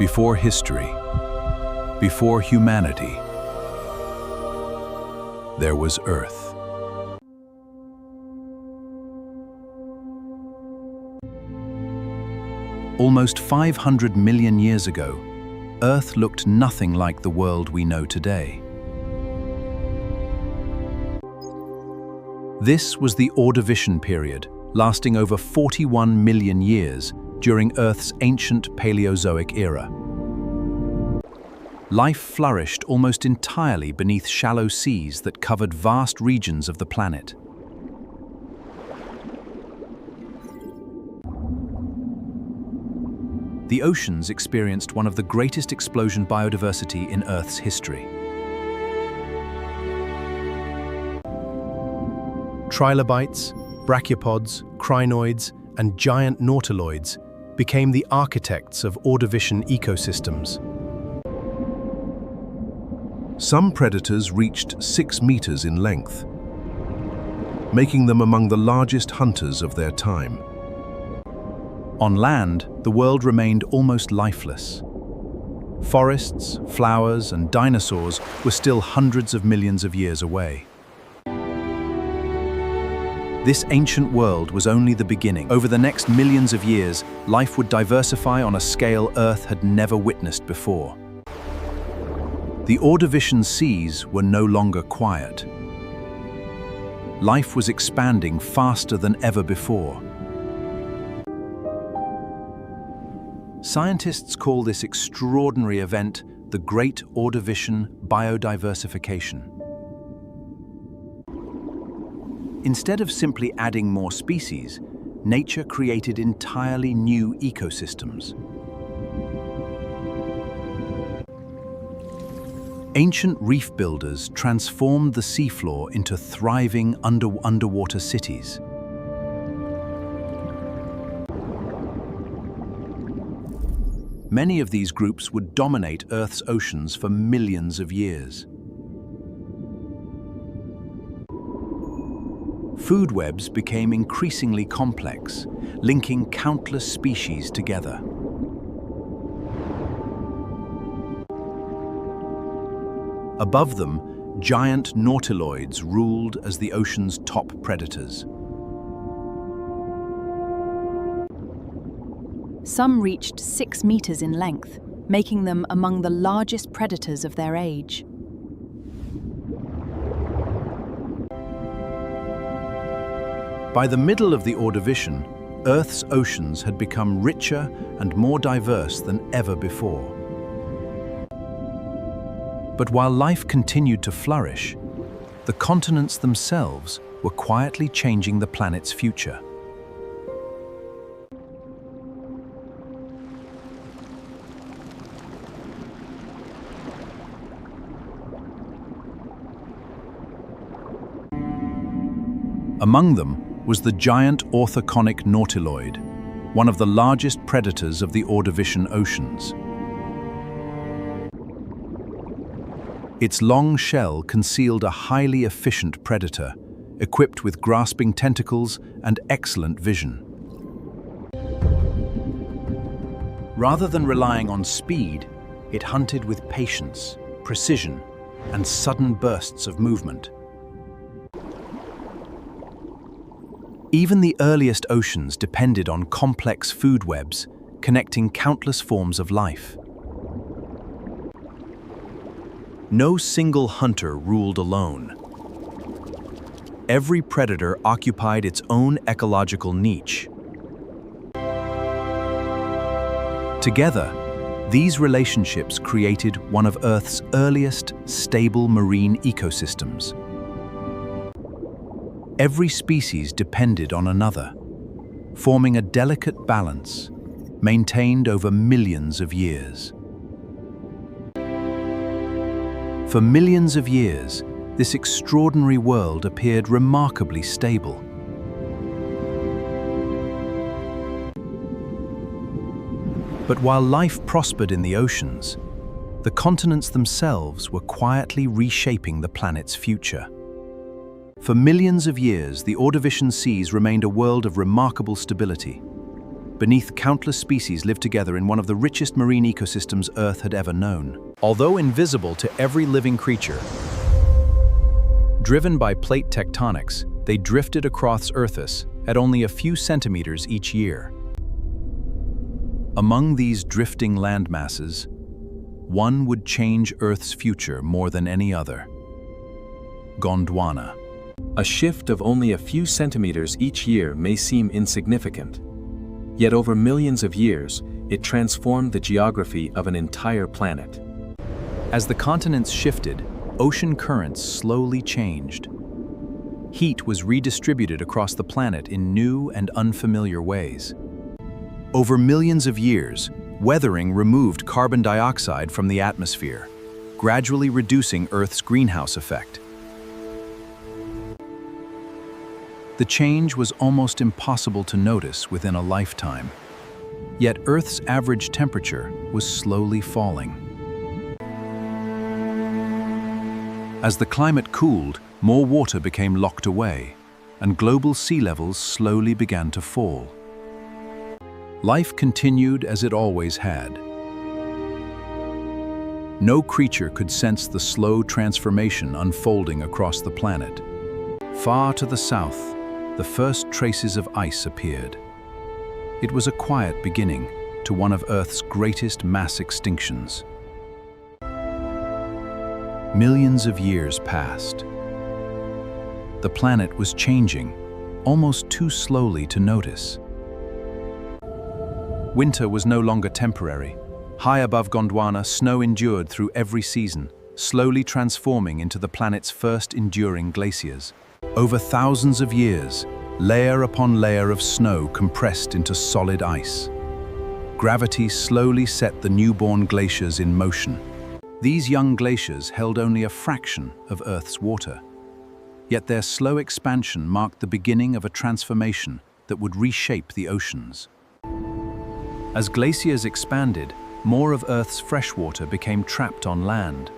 Before history, before humanity, there was Earth. Almost 500 million years ago, Earth looked nothing like the world we know today. This was the Ordovician period, lasting over 41 million years during Earth's ancient Paleozoic era. Life flourished almost entirely beneath shallow seas that covered vast regions of the planet. The oceans experienced one of the greatest explosion biodiversity in Earth's history. Trilobites, brachiopods, crinoids, and giant nautiloids became the architects of Ordovician ecosystems. Some predators reached 6 meters in length, making them among the largest hunters of their time. On land, the world remained almost lifeless. Forests, flowers, and dinosaurs were still hundreds of millions of years away. This ancient world was only the beginning. Over the next millions of years, life would diversify on a scale Earth had never witnessed before. The Ordovician seas were no longer quiet. Life was expanding faster than ever before. Scientists call this extraordinary event the Great Ordovician Biodiversification. Instead of simply adding more species, nature created entirely new ecosystems. Ancient reef builders transformed the seafloor into thriving underwater cities. Many of these groups would dominate Earth's oceans for millions of years. Food webs became increasingly complex, linking countless species together. Above them, giant nautiloids ruled as the ocean's top predators. Some reached 6 meters in length, making them among the largest predators of their age. By the middle of the Ordovician, Earth's oceans had become richer and more diverse than ever before. But while life continued to flourish, the continents themselves were quietly changing the planet's future. Among them was the giant orthoconic nautiloid, one of the largest predators of the Ordovician oceans. Its long shell concealed a highly efficient predator, equipped with grasping tentacles and excellent vision. Rather than relying on speed, it hunted with patience, precision, and sudden bursts of movement. Even the earliest oceans depended on complex food webs, connecting countless forms of life. No single hunter ruled alone. Every predator occupied its own ecological niche. Together, these relationships created one of Earth's earliest stable marine ecosystems. Every species depended on another, forming a delicate balance maintained over millions of years. For millions of years, this extraordinary world appeared remarkably stable. But while life prospered in the oceans, the continents themselves were quietly reshaping the planet's future. For millions of years, the Ordovician seas remained a world of remarkable stability. beneath countless species live together in one of the richest marine ecosystems Earth had ever known. Although invisible to every living creature, driven by plate tectonics, they drifted across Earth's at only a few centimeters each year. Among these drifting landmasses, one would change Earth's future more than any other: Gondwana. A shift of only a few centimeters each year may seem insignificant. Yet over millions of years, it transformed the geography of an entire planet. As the continents shifted, ocean currents slowly changed. Heat was redistributed across the planet in new and unfamiliar ways. Over millions of years, weathering removed carbon dioxide from the atmosphere, gradually reducing Earth's greenhouse effect. The change was almost impossible to notice within a lifetime. Yet Earth's average temperature was slowly falling. As the climate cooled, more water became locked away, and global sea levels slowly began to fall. Life continued as it always had. No creature could sense the slow transformation unfolding across the planet. Far to the south, the first traces of ice appeared. It was a quiet beginning to one of Earth's greatest mass extinctions. Millions of years passed. The planet was changing, almost too slowly to notice. Winter was no longer temporary. High above Gondwana, snow endured through every season, slowly transforming into the planet's first enduring glaciers. Over thousands of years, layer upon layer of snow compressed into solid ice. Gravity slowly set the newborn glaciers in motion. These young glaciers held only a fraction of Earth's water. Yet their slow expansion marked the beginning of a transformation that would reshape the oceans. As glaciers expanded, more of Earth's freshwater became trapped on land.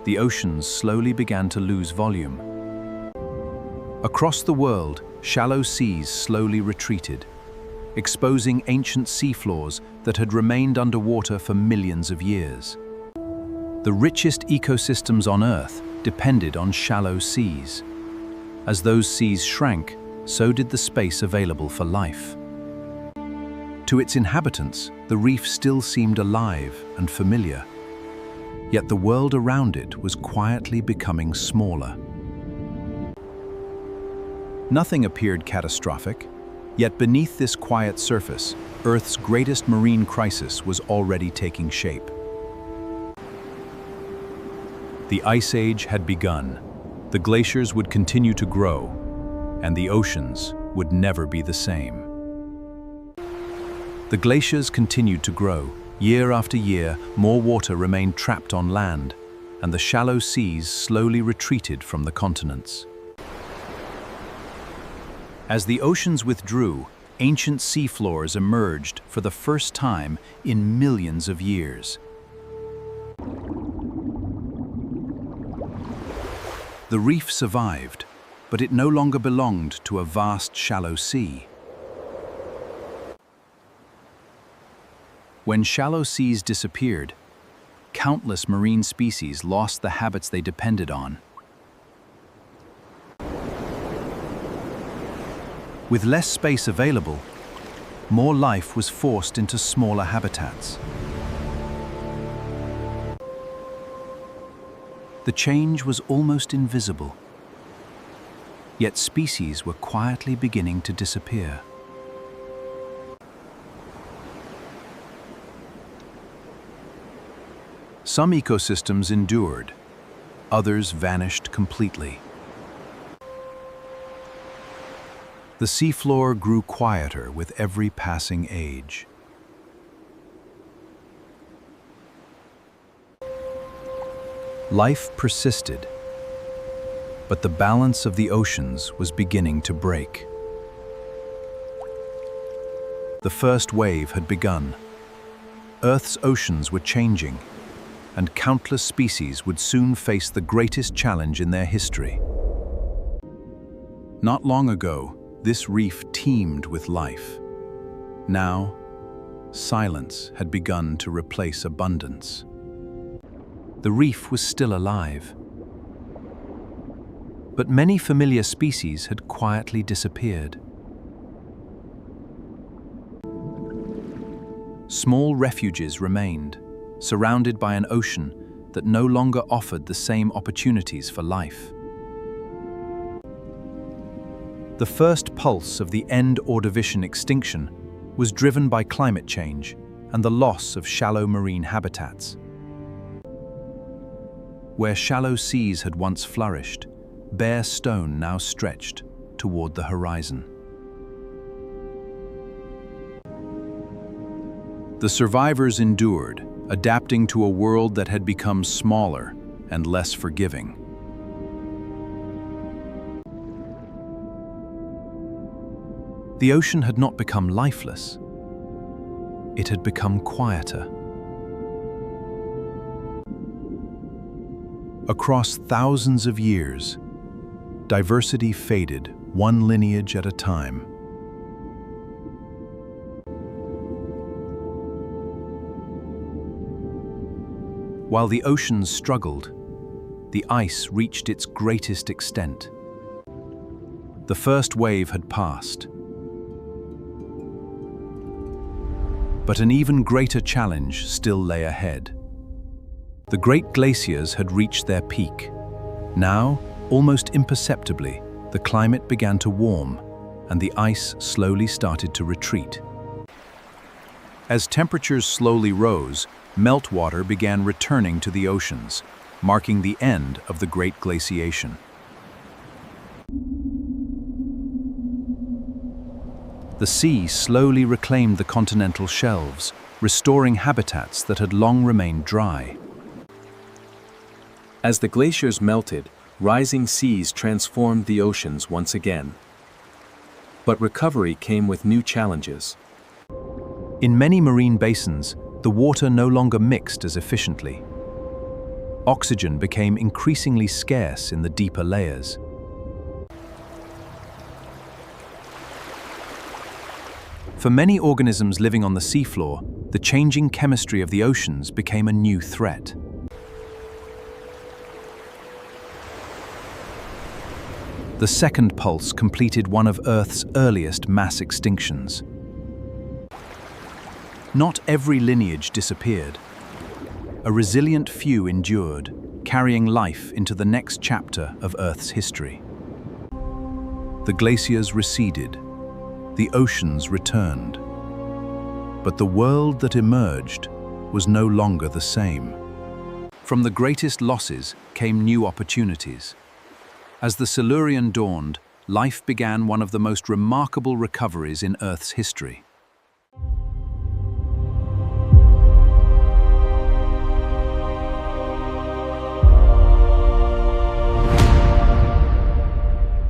The oceans slowly began to lose volume. Across the world, shallow seas slowly retreated, exposing ancient seafloors that had remained underwater for millions of years. The richest ecosystems on Earth depended on shallow seas. As those seas shrank, so did the space available for life. To its inhabitants, the reef still seemed alive and familiar. Yet the world around it was quietly becoming smaller. Nothing appeared catastrophic, yet beneath this quiet surface, Earth's greatest marine crisis was already taking shape. The Ice Age had begun. The glaciers would continue to grow, and the oceans would never be the same. The glaciers continued to grow. Year after year, more water remained trapped on land, and the shallow seas slowly retreated from the continents. As the oceans withdrew, ancient seafloors emerged for the first time in millions of years. The reef survived, but it no longer belonged to a vast shallow sea. When shallow seas disappeared, countless marine species lost the habits they depended on. With less space available, more life was forced into smaller habitats. The change was almost invisible, yet species were quietly beginning to disappear. Some ecosystems endured, others vanished completely. The seafloor grew quieter with every passing age. Life persisted, but the balance of the oceans was beginning to break. The first wave had begun. Earth's oceans were changing, and countless species would soon face the greatest challenge in their history. Not long ago, this reef teemed with life. Now, silence had begun to replace abundance. The reef was still alive, but many familiar species had quietly disappeared. Small refuges remained, surrounded by an ocean that no longer offered the same opportunities for life. The first pulse of the end Ordovician extinction was driven by climate change and the loss of shallow marine habitats. Where shallow seas had once flourished, bare stone now stretched toward the horizon. The survivors endured, adapting to a world that had become smaller and less forgiving. The ocean had not become lifeless. It had become quieter. Across thousands of years, diversity faded, one lineage at a time. While the oceans struggled, the ice reached its greatest extent. The first wave had passed. But an even greater challenge still lay ahead. The great glaciers had reached their peak. Now, almost imperceptibly, the climate began to warm, and the ice slowly started to retreat. As temperatures slowly rose, meltwater began returning to the oceans, marking the end of the Great Glaciation. The sea slowly reclaimed the continental shelves, restoring habitats that had long remained dry. As the glaciers melted, rising seas transformed the oceans once again. But recovery came with new challenges. In many marine basins, the water no longer mixed as efficiently. Oxygen became increasingly scarce in the deeper layers. For many organisms living on the seafloor, the changing chemistry of the oceans became a new threat. The second pulse completed one of Earth's earliest mass extinctions. Not every lineage disappeared. A resilient few endured, carrying life into the next chapter of Earth's history. The glaciers receded. The oceans returned. But the world that emerged was no longer the same. From the greatest losses came new opportunities. As the Silurian dawned, life began one of the most remarkable recoveries in Earth's history.